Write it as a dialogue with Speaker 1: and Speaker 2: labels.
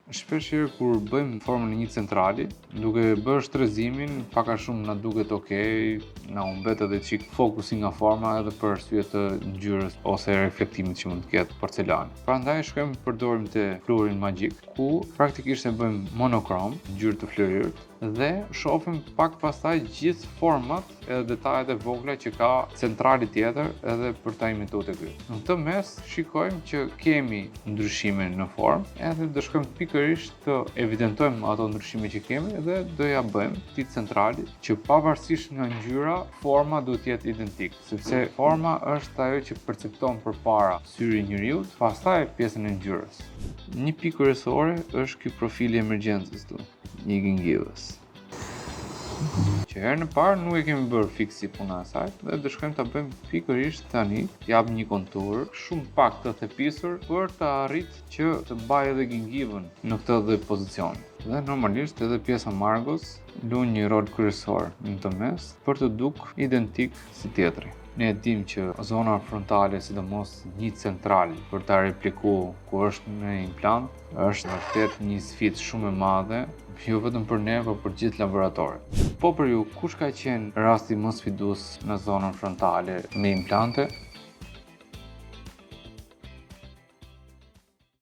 Speaker 1: Shpeshherë kur bëjmë formën e një centrali, duke bërë shtrezimin, pak a shumë na duket okay, na humbet edhe çik fokusi nga forma edhe për arsye të ngjyrës ose reflektimit që mund të ketë porcelani. Prandaj shkojmë përdorim te fluorin magjik, ku praktikisht e bëjmë monokrom, ngjyrë të fluorit, dhe shohim pak pastaj gjithë format edhe detajet e vogla që ka centrali tjetër edhe për ta imituar te ky. Në këtë mes shikojmë që kemi ndryshime në formë, edhe do shkojmë pikërisht të evidentojmë ato ndryshime që kemi dhe do ja bëjmë këtij centrali që pavarësisht nga ngjyra, forma duhet të jetë identike, sepse forma është ajo që percepton përpara syri i njeriu, pastaj pjesën e ngjyrës. Një pikë kryesore është ky profili i emergjencës këtu, një gingivës. Që herë në parë nuk e kemi bërë fiksi puna e saj dhe do shkojmë ta bëjmë pikërisht tani, jap një kontur shumë pak të thepisur për të arritur që të mbajë edhe gingivën në këtë lloj pozicioni. Dhe normalisht edhe pjesa margos luan një rol kryesor në të mes për të dukur identik si tjetri. Ne e dim që zona frontale, sidomos një central për ta replikuar ku është në implant, është vërtet një sfidë shumë e madhe, jo vetëm për ne, por për gjithë laboratorët. Po për ju, kush ka qenë rasti më sfidues në zonën frontale me implante?